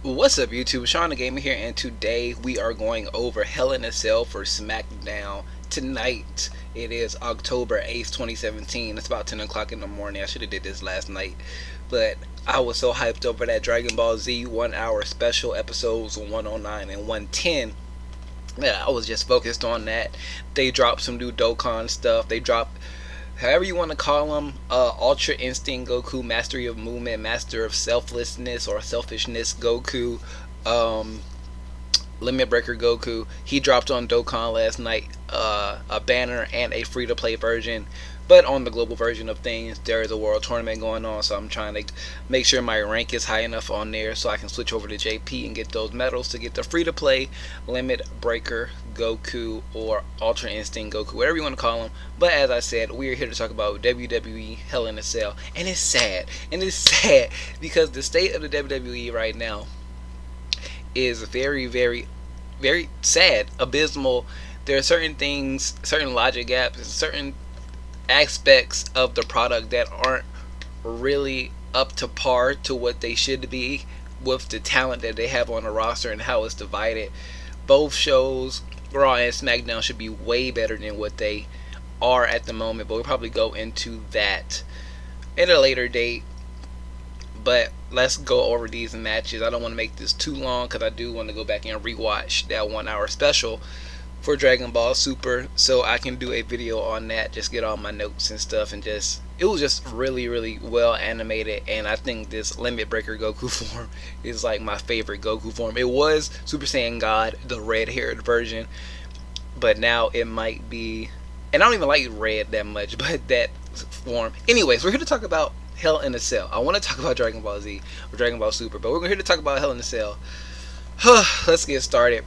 What's up, YouTube? Shawn DaGamer here, and today we are going over Hell in a Cell for SmackDown. Tonight, it is October 8th, 2017. It's about 10 o'clock in the morning. I should have did this last night, but I was so hyped over that Dragon Ball Z 1 hour special episodes 109 and 110. Yeah, I was just focused on that. They dropped some new Dokkan stuff. They dropped, however you want to call them, Ultra Instinct Goku, Mastery of Movement, Master of Selflessness or Selfishness Goku, Limit Breaker Goku. He dropped on Dokkan last night a banner and a free-to-play version. But on the global version of things, there is a world tournament going on, so I'm trying to make sure my rank is high enough on there so I can switch over to JP and get those medals to get the free-to-play Limit Breaker Goku or Ultra Instinct Goku, whatever you want to call him. But as I said, we are here to talk about WWE Hell in a Cell, and it's sad. And it's sad because the state of the WWE right now is very, very, very sad, abysmal. There are certain things, certain logic gaps, and certain aspects of the product that aren't really up to par to what they should be with the talent that they have on the roster and how it's divided. Both shows, Raw and SmackDown, should be way better than what they are at the moment, but we'll probably go into that at a later date. But let's go over these matches. I don't want to make this too long because I do want to go back and rewatch that 1 hour special for Dragon Ball Super, so I can do a video on that, just get all my notes and stuff, and just, it was just really, really well animated. And I think this Limit Breaker Goku form is like my favorite Goku form. It was Super Saiyan God, the red-haired version, but now it might be, and I don't even like red that much, but that form. Anyways, we're here to talk about Hell in a Cell. I want to talk about Dragon Ball Z or Dragon Ball Super, but we're here to talk about Hell in a Cell. Let's get started.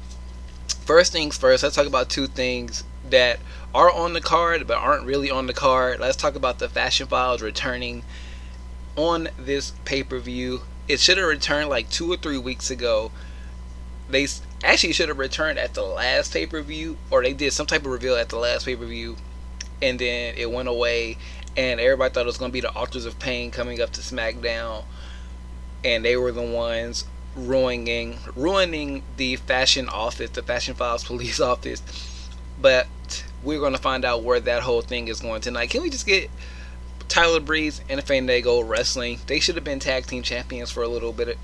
First things first, let's talk about two things that are on the card but aren't really on the card. Let's talk about the Fashion Files returning on this pay-per-view. It should have returned like 2 or 3 weeks ago. They actually should have returned at the last pay-per-view, or they did some type of reveal at the last pay-per-view, and then it went away, and everybody thought it was going to be the Authors of Pain coming up to SmackDown, and they were the ones ruining the fashion office, the Fashion Files police office. But we're going to find out where that whole thing is going tonight. Can we just get Tyler Breeze and Fandango wrestling? They should have been tag team champions for a little bit.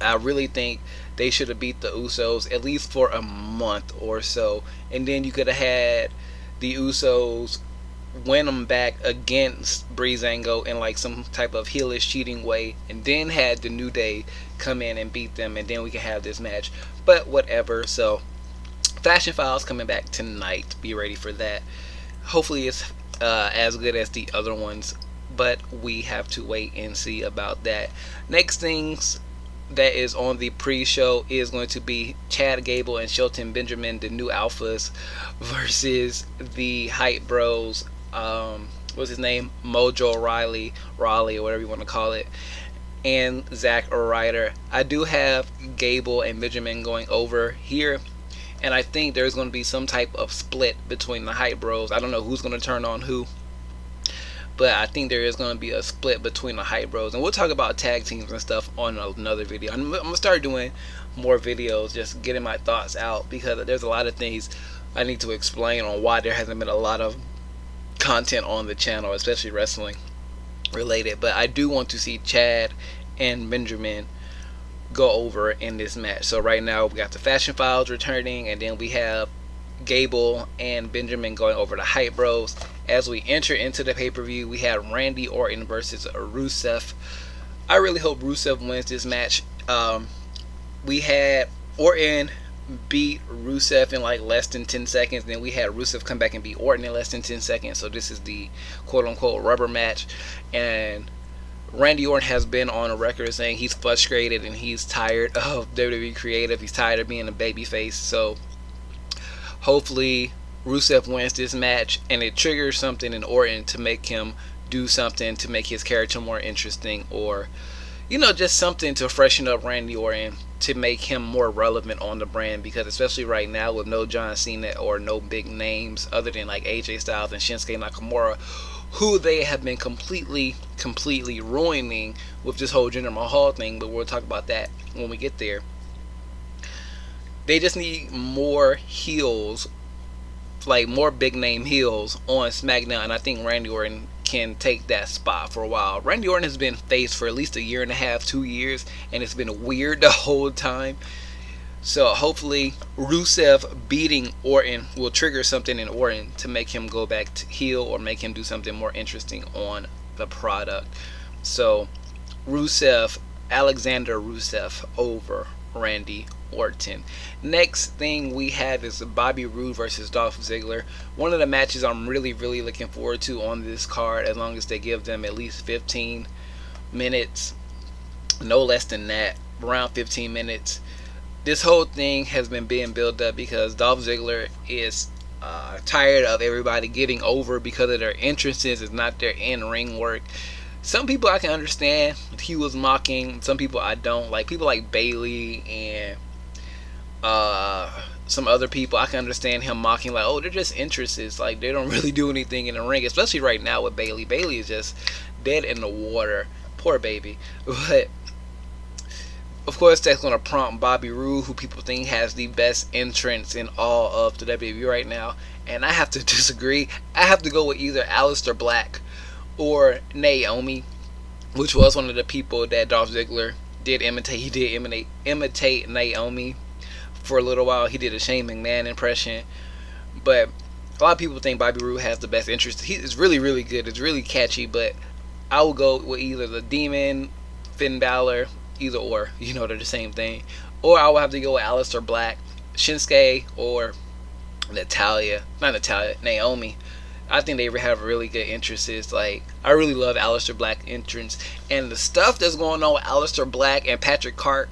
I really think they should have beat the Usos at least for a month or so, and then you could have had the Usos win them back against Breezango in like some type of heelish cheating way, and then had the New Day come in and beat them, and then we can have this match. But whatever. So Fashion Files coming back tonight, be ready for that. Hopefully it's as good as the other ones, but we have to wait and see about that. Next things that is on the pre-show is going to be Chad Gable and Shelton Benjamin, the new alphas, versus the Hype Bros. What's his name? Mojo Rawley, or whatever you want to call it, and Zack Ryder. I do have Gable and Benjamin going over here, and I think there's going to be some type of split between the Hype Bros. I don't know who's going to turn on who, but I think there is going to be a split between the Hype Bros. And we'll talk about tag teams and stuff on another video. I'm going to start doing more videos, just getting my thoughts out, because there's a lot of things I need to explain on why there hasn't been a lot of content on the channel, especially wrestling related. But I do want to see Chad and Benjamin go over in this match. So right now we got the Fashion Files returning, and then we have Gable and Benjamin going over the Hype Bros. As we enter into the pay-per-view, we have Randy Orton versus Rusev. I really hope Rusev wins this match. We had Orton beat Rusev in like less than 10 seconds. Then we had Rusev come back and beat Orton in less than 10 seconds. So this is the quote-unquote rubber match. And Randy Orton has been on a record saying he's frustrated and he's tired of WWE Creative. He's tired of being a babyface. So hopefully Rusev wins this match and it triggers something in Orton to make him do something to make his character more interesting, or just something to freshen up Randy Orton to make him more relevant on the brand. Because especially right now with no John Cena or no big names other than like AJ Styles and Shinsuke Nakamura, who they have been completely ruining with this whole Jinder Mahal thing, but we'll talk about that when we get there. They just need more heels, like more big name heels on SmackDown, and I think Randy Orton can take that spot for a while. Randy Orton has been face for at least a year and a half, 2 years, and it's been weird the whole time. So hopefully Rusev beating Orton will trigger something in Orton to make him go back to heel or make him do something more interesting on the product. So Rusev, Alexander Rusev over Randy Orton. Next thing we have is Bobby Roode versus Dolph Ziggler. One of the matches I'm really looking forward to on this card, as long as they give them at least 15 minutes, no less than that, around 15 minutes. This whole thing has been being built up because Dolph Ziggler is tired of everybody getting over because of their entrances. It's not their in-ring work. Some people I can understand. He was mocking. Some people I don't. Like people like Bayley and some other people, I can understand him mocking, like, oh, they're just entrances. Like, they don't really do anything in the ring. Especially right now with Bayley. Bayley is just dead in the water. Poor baby. But of course, that's going to prompt Bobby Roode, who people think has the best entrance in all of the WWE right now. And I have to disagree. I have to go with either Aleister Black or Naomi, which was one of the people that Dolph Ziggler did imitate. He did imitate Naomi for a little while. He did a Shane McMahon impression. But a lot of people think Bobby Roode has the best entrance. He is really good. It's really catchy. But I will go with either the Demon, Finn Balor, either or, you know, they're the same thing. Or I will have to go with Aleister Black, Shinsuke, or Naomi. I think they have really good entrances. Like, I really love Aleister Black entrance, and the stuff that's going on with Aleister Black and Patrick Clark,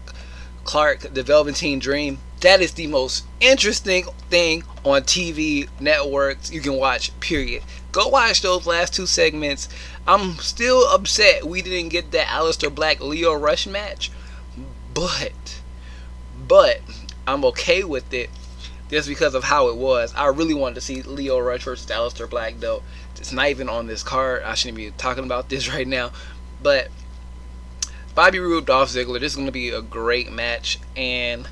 the Velveteen Dream. That is the most interesting thing on TV networks you can watch, period. Go watch those last 2 segments. I'm still upset we didn't get that Aleister Black Leo Rush match, but I'm okay with it just because of how it was. I really wanted to see Leo Rush versus Aleister Black, though. It's not even on this card. I shouldn't be talking about this right now. But Bobby Roode, Dolph Ziggler, this is going to be a great match. And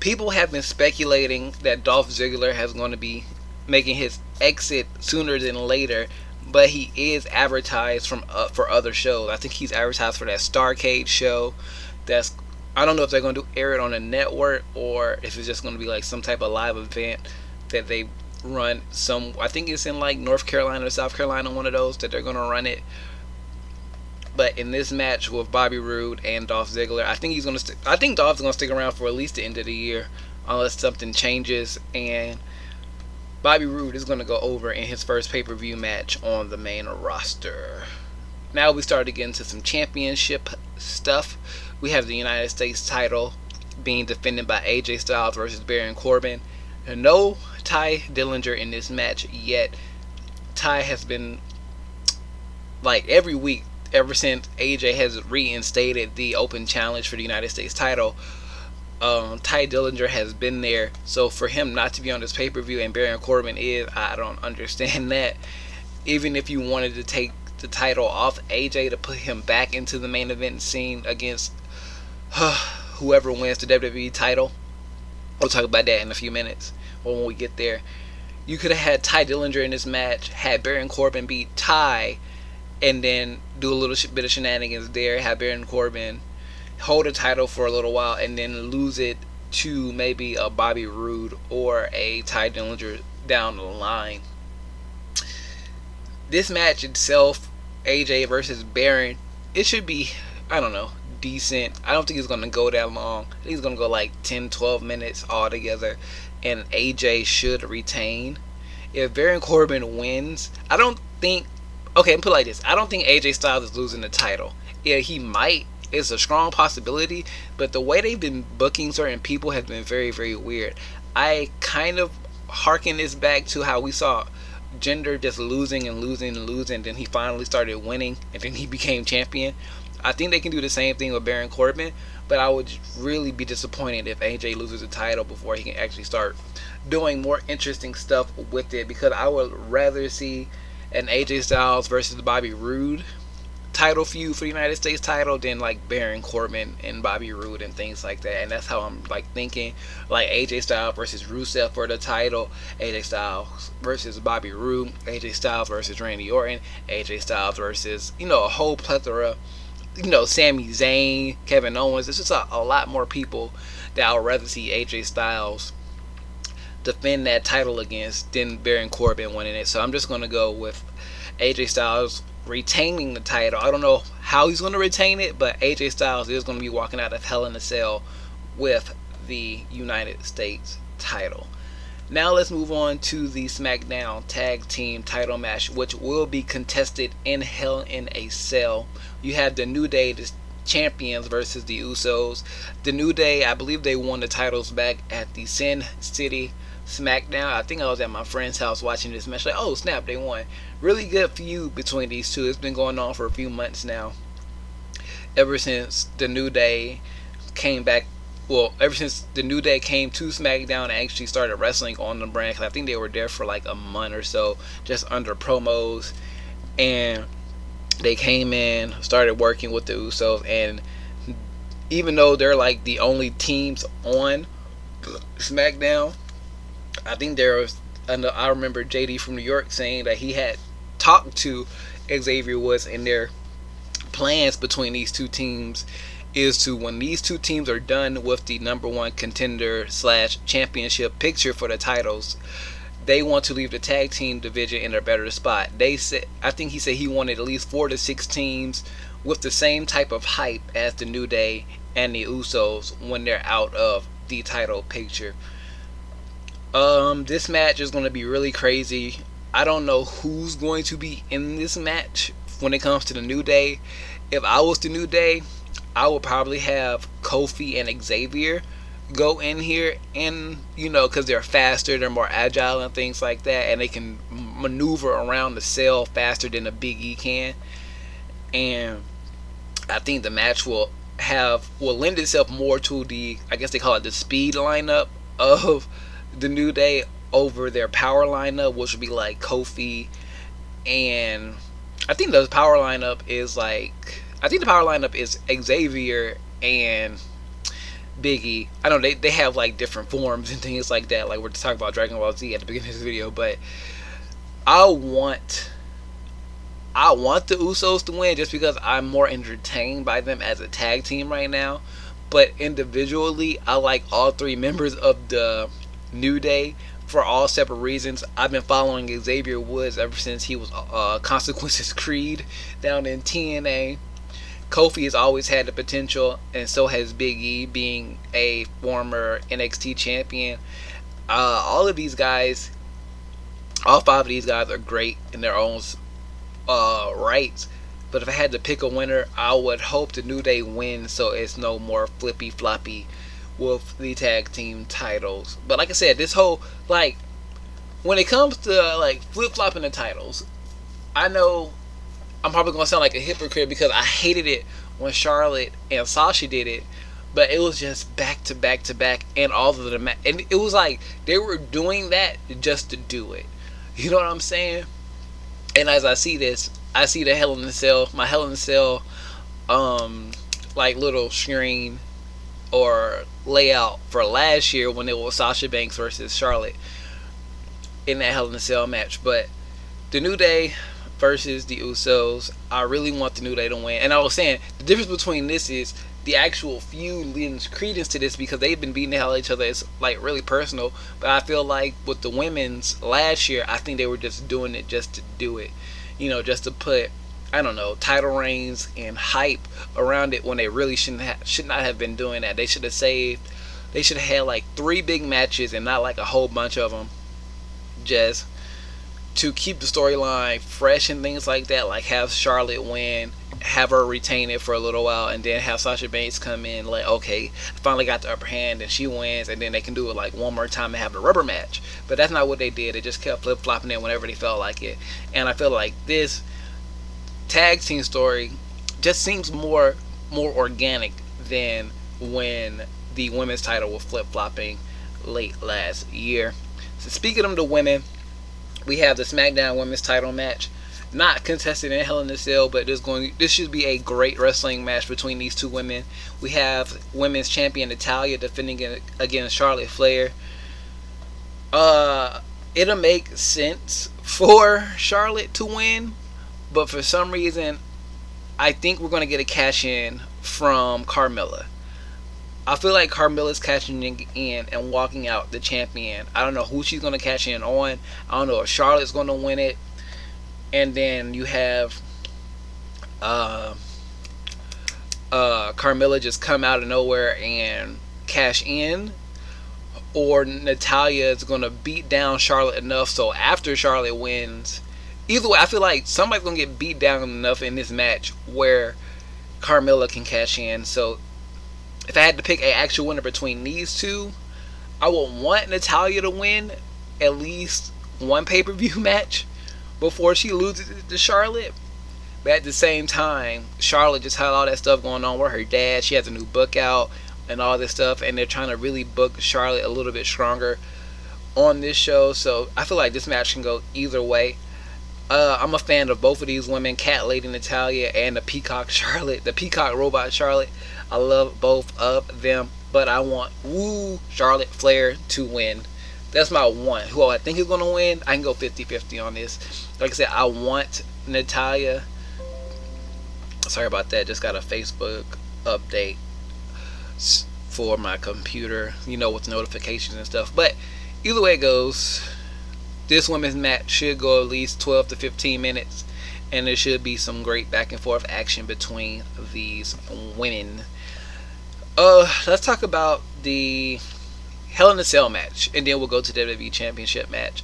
people have been speculating that Dolph Ziggler is going to be making his exit sooner than later. But he is advertised for other shows. I think he's advertised for that Starrcade show. I don't know if they're going to air it on a network or if it's just going to be like some type of live event that they run. I think it's in like North Carolina or South Carolina, one of those that they're going to run it. But in this match with Bobby Roode and Dolph Ziggler, I think Dolph's going to stick around for at least the end of the year unless something changes, and Bobby Roode is going to go over in his first pay-per-view match on the main roster. Now we start to get into some championship stuff. We have the United States title being defended by AJ Styles versus Baron Corbin. And no Ty Dillinger in this match yet. Ty has been, like, every week ever since AJ has reinstated the open challenge for the United States title. Ty Dillinger has been there. So for him not to be on this pay-per-view and Baron Corbin is, I don't understand that. Even if you wanted to take the title off AJ to put him back into the main event scene against whoever wins the WWE title. We'll talk about that in a few minutes or when we get there. You could have had Ty Dillinger in this match, had Baron Corbin beat Ty, and then do a little bit of shenanigans there, have Baron Corbin hold a title for a little while and then lose it to maybe a Bobby Roode or a Ty Dillinger down the line. This match itself, AJ versus Baron, it should be, I don't know, decent. I don't think it's going to go that long. I think it's going to go like 10-12 minutes altogether, and AJ should retain. If Baron Corbin wins, I don't think, okay, put it like this, I don't think AJ Styles is losing the title. Yeah, he might. It's a strong possibility, but the way they've been booking certain people has been very weird. I kind of harken this back to how we saw Jinder just losing, then he finally started winning, and then he became champion. I think they can do the same thing with Baron Corbin, but I would really be disappointed if AJ loses the title before he can actually start doing more interesting stuff with it, because I would rather see an AJ Styles versus Bobby Roode title feud for the United States title than like Baron Corbin and Bobby Roode and things like that. And that's how I'm like thinking, like AJ Styles versus Rusev for the title, AJ Styles versus Bobby Roode, AJ Styles versus Randy Orton, AJ Styles versus, you know, a whole plethora, you know, Sami Zayn, Kevin Owens. It's just a lot more people that I would rather see AJ Styles defend that title against than Baron Corbin winning it. So I'm just going to go with AJ Styles retaining the title. I don't know how he's going to retain it, but AJ Styles is going to be walking out of Hell in a Cell with the United States title. Now let's move on to the SmackDown Tag Team title match, which will be contested in Hell in a Cell. You have the New Day, the champions, versus the Usos. The New Day, I believe they won the titles back at the Sin City SmackDown. I think I was at my friend's house watching this match. Like, oh snap, they won. Really good feud between these two. It's been going on for a few months now. Ever since the New Day came back. Well, ever since the New Day came to SmackDown and actually started wrestling on the brand. Cause I think they were there for like a month or so, just under promos. And they came in, started working with the Usos. And even though they're like the only teams on SmackDown, I think there was, I remember JD from New York saying that he had talked to Xavier Woods, and their plans between these two teams is to, when these two teams are done with the number one contender / championship picture for the titles, they want to leave the tag team division in a better spot. They said, I think he said he wanted at least 4 to 6 teams with the same type of hype as the New Day and the Usos when they're out of the title picture. This match is going to be really crazy. I don't know who's going to be in this match when it comes to the New Day. If I was the New Day, I would probably have Kofi and Xavier go in here, and you know, because they're faster, they're more agile and things like that, and they can maneuver around the cell faster than a Big E can. And I think the match will lend itself more to the, I guess they call it the speed lineup of the New Day over their power lineup, which would be like Kofi, and I think the power lineup is Xavier and Big E. I know they have like different forms and things like that, like we're talking about Dragon Ball Z at the beginning of this video, but I want the Usos to win just because I'm more entertained by them as a tag team right now. But individually, I like all 3 members of the New Day for all separate reasons. I've been following Xavier Woods ever since he was Consequences Creed down in TNA. Kofi has always had the potential, and so has Big E, being a former NXT champion. All 5 of these guys are great in their own rights. But if I had to pick a winner, I would hope the New Day wins, so it's no more flippy floppy with the tag team titles. But like I said, this whole, like, when it comes to like flip flopping the titles, I know I'm probably gonna sound like a hypocrite because I hated it when Charlotte and Sasha did it, but it was just back to back to back, and all of them, and it was like they were doing that just to do it. You know what I'm saying? And as I see this, I see the Hell in a Cell, my Hell in a Cell, like little screen or layout for last year when it was Sasha Banks versus Charlotte in that Hell in a Cell match. But the New Day versus the Usos, I really want the New Day to win. And I was saying, the difference between this is the actual feud lends credence to this because they've been beating the hell out of each other. It's like really personal. But I feel like with the women's last year, I think they were just doing it just to do it. You know, just to put, I don't know, title reigns and hype around it when they really should not have been doing that. They should have had like 3 big matches and not like a whole bunch of them, just to keep the storyline fresh and things like that. Like have Charlotte win, have her retain it for a little while, and then have Sasha Banks come in like, okay, I finally got the upper hand, and she wins, and then they can do it like one more time and have the rubber match. But that's not what they did. They just kept flip-flopping it whenever they felt like it. And I feel like this tag team story, just seems more organic than when the women's title was flip flopping late last year. So speaking of the women, we have the SmackDown Women's Title match, not contested in Hell in a Cell, but this should be a great wrestling match between these two women. We have Women's Champion Natalya defending against Charlotte Flair. It'll make sense for Charlotte to win, but for some reason, I think we're going to get a cash in from Carmella. I feel like Carmella's cashing in and walking out the champion. I don't know who she's going to cash in on. I don't know if Charlotte's going to win it. And then you have Carmella just come out of nowhere and cash in. Or Natalya is going to beat down Charlotte enough so after Charlotte wins. Either way, I feel like somebody's going to get beat down enough in this match where Carmella can cash in. So if I had to pick an actual winner between these two, I would want Natalya to win at least one pay-per-view match before she loses it to Charlotte. But at the same time, Charlotte just had all that stuff going on with her dad. She has a new book out and all this stuff, and they're trying to really book Charlotte a little bit stronger on this show. So I feel like this match can go either way. I'm a fan of both of these women, Cat Lady Natalya and the Peacock Charlotte, the Peacock Robot Charlotte. I love both of them, but I want Charlotte Flair to win. That's my one. Who I think is going to win, I can go 50-50 on this. Like I said, I want Natalya. Sorry about that. Just got a Facebook update for my computer, with notifications and stuff. But either way it goes, this women's match should go at least 12 to 15 minutes, and there should be some great back and forth action between these women. Let's talk about the Hell in a Cell match, and then we'll go to the WWE Championship match.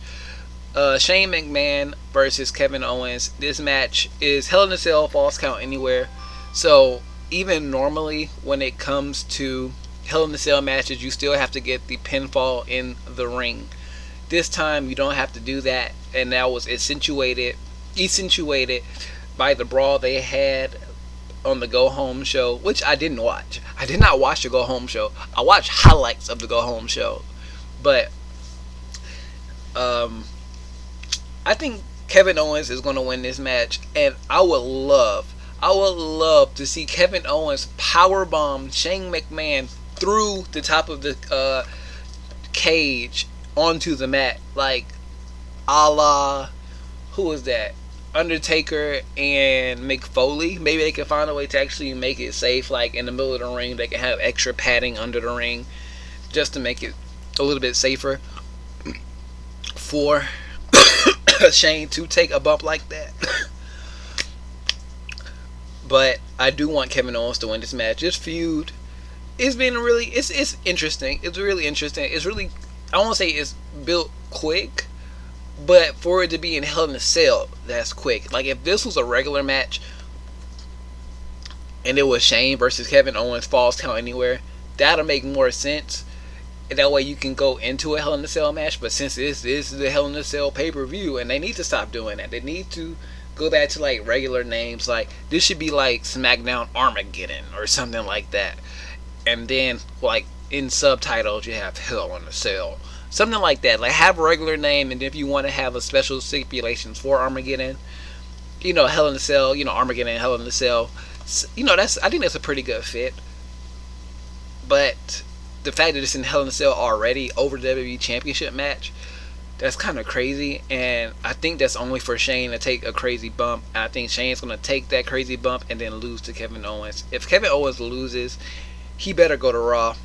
Shane McMahon versus Kevin Owens. This match is Hell in a Cell, Falls Count Anywhere. So even normally when it comes to Hell in a Cell matches, you still have to get the pinfall in the ring. This time you don't have to do that, and that was accentuated by the brawl they had on the Go Home show, which I didn't watch. I did not watch the Go Home show. I watched highlights of the Go Home show. But I think Kevin Owens is going to win this match, and I would love to see Kevin Owens powerbomb Shane McMahon through the top of the cage onto the mat, like a la, who is that? Undertaker and Mick Foley. Maybe they can find a way to actually make it safe, like in the middle of the ring. They can have extra padding under the ring just to make it a little bit safer for Shane to take a bump like that. But I do want Kevin Owens to win this match. This feud, it's been really, it's interesting. It's really interesting. It's really, I won't say it's built quick, but for it to be in Hell in a Cell, that's quick. Like if this was a regular match and it was Shane versus Kevin Owens, Falls Count Anywhere, that'll make more sense. And that way you can go into a Hell in a Cell match. But since this is the Hell in a Cell pay-per-view, and they need to stop doing that. They need to go back to like regular names. Like this should be like SmackDown Armageddon or something like that. And then like in subtitles you have Hell in a Cell. Something like that. Like have a regular name, and if you want to have a special stipulations for Armageddon, Hell in a Cell, Armageddon, Hell in a Cell, I think that's a pretty good fit. But the fact that it's in Hell in a Cell already over the WWE Championship match, that's kind of crazy, and I think that's only for Shane to take a crazy bump. And I think Shane's going to take that crazy bump and then lose to Kevin Owens. If Kevin Owens loses, he better go to Raw.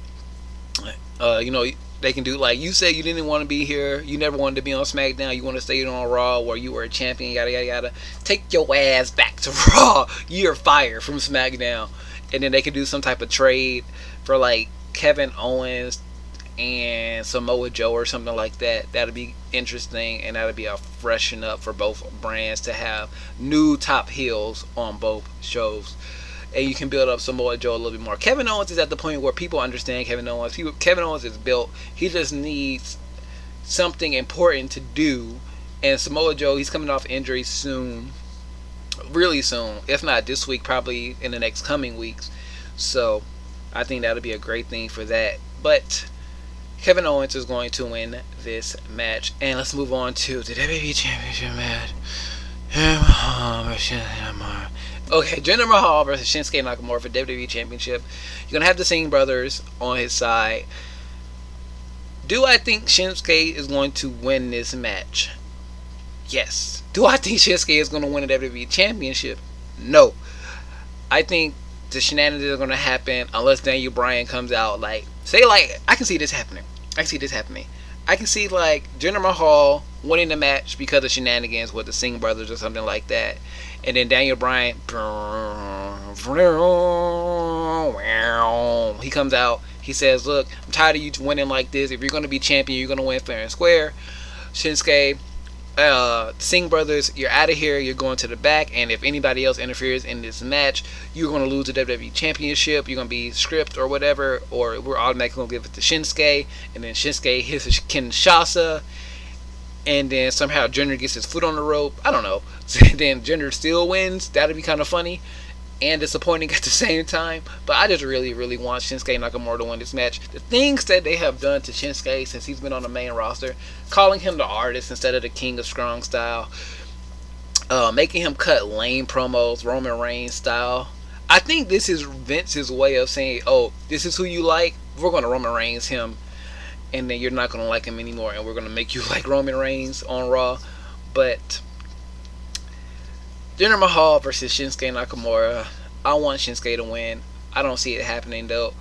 They can do like you said, you didn't want to be here, you never wanted to be on SmackDown, you want to stay on Raw where you were a champion, yada yada yada. Take your ass back to Raw. You're fired from SmackDown. And then they can do some type of trade for like Kevin Owens and Samoa Joe or something like that. That'll be interesting, and that'll be a freshen up for both brands to have new top heels on both shows. And you can build up Samoa Joe a little bit more. Kevin Owens is at the point where people understand Kevin Owens. Kevin Owens is built. He just needs something important to do. And Samoa Joe, he's coming off injury soon. really soon. If not this week, probably in the next coming weeks. So I think that'll be a great thing for that. But Kevin Owens is going to win this match. And let's move on to the WWE Championship match. Okay, Jinder Mahal versus Shinsuke Nakamura for WWE Championship. You're going to have the Singh brothers on his side. Do I think Shinsuke is going to win this match? Yes. Do I think Shinsuke is going to win the WWE Championship? No. I think the shenanigans are going to happen unless Daniel Bryan comes out I can see this happening. I can see Jinder Mahal winning the match because of shenanigans with the Singh brothers or something like that. And then Daniel Bryan, he comes out. He says, look, I'm tired of you winning like this. If you're going to be champion, you're going to win fair and square. Shinsuke, Singh brothers, you're out of here. You're going to the back. And if anybody else interferes in this match, you're going to lose the WWE Championship. You're going to be stripped or whatever. Or we're automatically going to give it to Shinsuke. And then Shinsuke hits Kinshasa. And then somehow Jinder gets his foot on the rope. I don't know. Then Jinder still wins. That'd be kind of funny and disappointing at the same time. But I just really, really want Shinsuke Nakamura to win this match. The things that they have done to Shinsuke since he's been on the main roster, calling him the artist instead of the king of strong style, making him cut lame promos, Roman Reigns style. I think this is Vince's way of saying, oh, this is who you like. We're going to Roman Reigns him. And then you're not going to like him anymore. And we're going to make you like Roman Reigns on Raw. But Jinder Mahal versus Shinsuke Nakamura. I want Shinsuke to win. I don't see it happening though.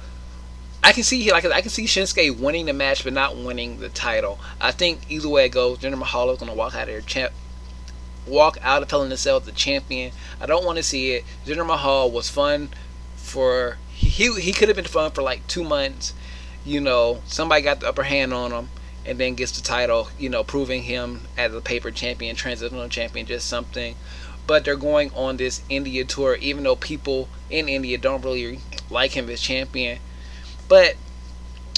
I can see Shinsuke winning the match, but not winning the title. I think either way it goes, Jinder Mahal is going to walk out of telling himself the champion. I don't want to see it. Jinder Mahal was fun for he could have been fun for 2 months. Somebody got the upper hand on him and then gets the title, proving him as a paper champion, transitional champion, just something. But they're going on this India tour, even though people in India don't really like him as champion. But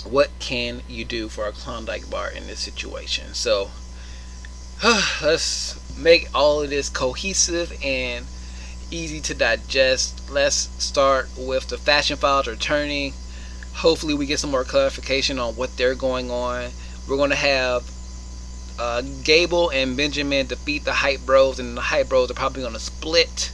what can you do for a Klondike bar in this situation? So let's make all of this cohesive and easy to digest. Let's start with the Fashion Files returning. Hopefully we get some more clarification on what they're going on. We're going to have Gable and Benjamin defeat the Hype Bros, and the Hype Bros are probably going to split.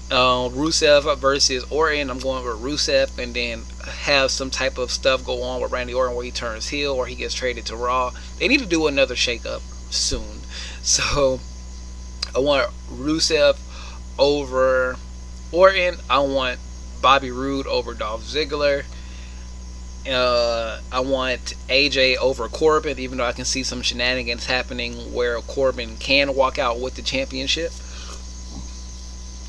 Rusev versus Orton. I'm going with Rusev, and then have some type of stuff go on with Randy Orton where he turns heel or he gets traded to Raw. They need to do another shakeup soon. So I want Rusev over Orton. I want Bobby Roode over Dolph Ziggler. I want AJ over Corbin, even though I can see some shenanigans happening where Corbin can walk out with the championship.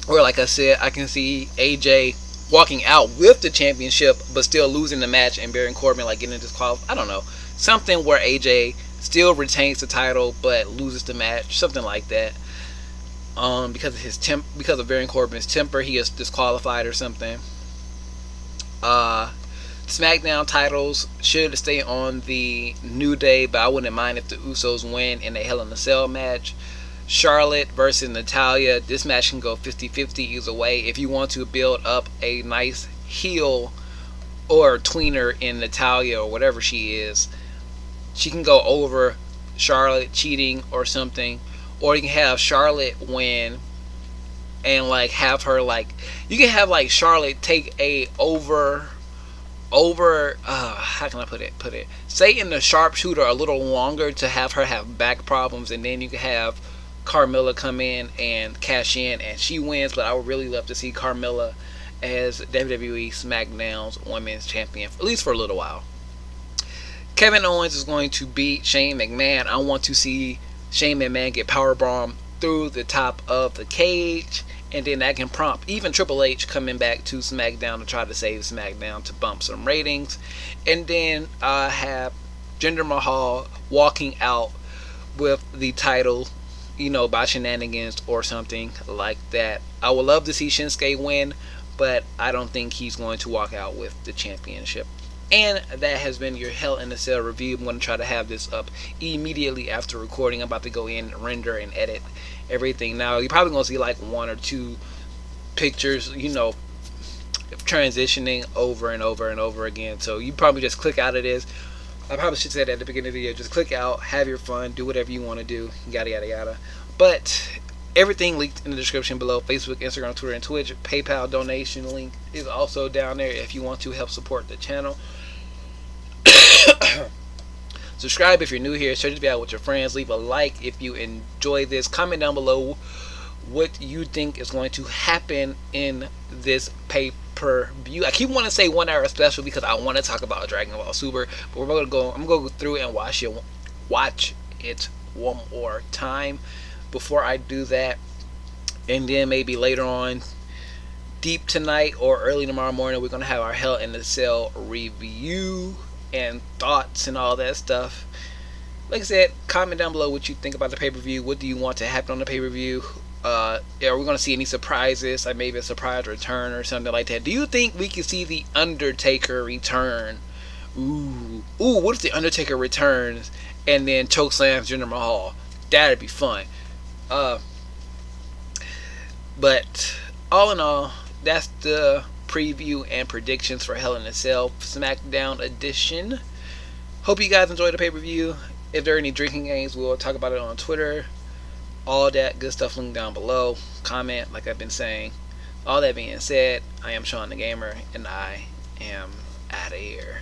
Or like I said, I can see AJ walking out with the championship but still losing the match and Baron Corbin getting disqualified. I don't know. Something where AJ still retains the title but loses the match. Something like that. Because of Baron Corbin's temper, he is disqualified or something. SmackDown titles should stay on the New Day, but I wouldn't mind if the Usos win in a Hell in a Cell match. Charlotte versus Natalya. This match can go 50-50 either way. If you want to build up a nice heel or tweener in Natalya or whatever she is, she can go over Charlotte cheating or something. Or you can have Charlotte win and have her you can have Charlotte take a over how can I put it stay in the sharpshooter a little longer to have her have back problems, and then you can have Carmella come in and cash in and she wins. But I would really love to see Carmella as WWE SmackDown's Women's Champion, at least for a little while. Kevin Owens is going to beat Shane McMahon. I want to see Shane McMahon get powerbombed through the top of the cage, and then that can prompt even Triple H coming back to SmackDown to try to save SmackDown to bump some ratings. And then I have Jinder Mahal walking out with the title, by shenanigans or something like that. I would love to see Shinsuke win, but I don't think he's going to walk out with the championship. And that has been your Hell in a Cell review. I'm going to try to have this up immediately after recording. I'm about to go in, render, and edit everything. Now, you're probably going to see like 1 or 2 pictures, you know, transitioning over and over and over again. So you probably just click out of this. I probably should say that at the beginning of the video. Just click out, have your fun, do whatever you want to do, yada yada yada. But everything linked in the description below. Facebook, Instagram, Twitter, and Twitch. PayPal donation link is also down there if you want to help support the channel. Subscribe if you're new here. Share this video out with your friends. Leave a like if you enjoy this. Comment down below what you think is going to happen in this pay-per-view. I keep wanting to say 1 hour special because I want to talk about Dragon Ball Super, but I'm gonna go through and watch it one more time before I do that. And then maybe later on, deep tonight or early tomorrow morning, we're gonna have our Hell in a Cell review and thoughts and all that stuff. Like I said, comment down below what you think about the pay-per-view. What do you want to happen on the pay-per-view? Are we going to see any surprises, like maybe a surprise return or something like that? Do you think we can see the Undertaker return? Ooh, what if the Undertaker returns and then chokeslams Jinder Mahal? That'd be fun. But all in all, that's the preview and predictions for Hell in a Cell SmackDown edition. Hope you guys enjoyed the pay-per-view. If there are any drinking games, we'll talk about it on Twitter. All that good stuff linked down below. Comment, like I've been saying. All that being said, I am Shawn DaGamer, and I am out of here.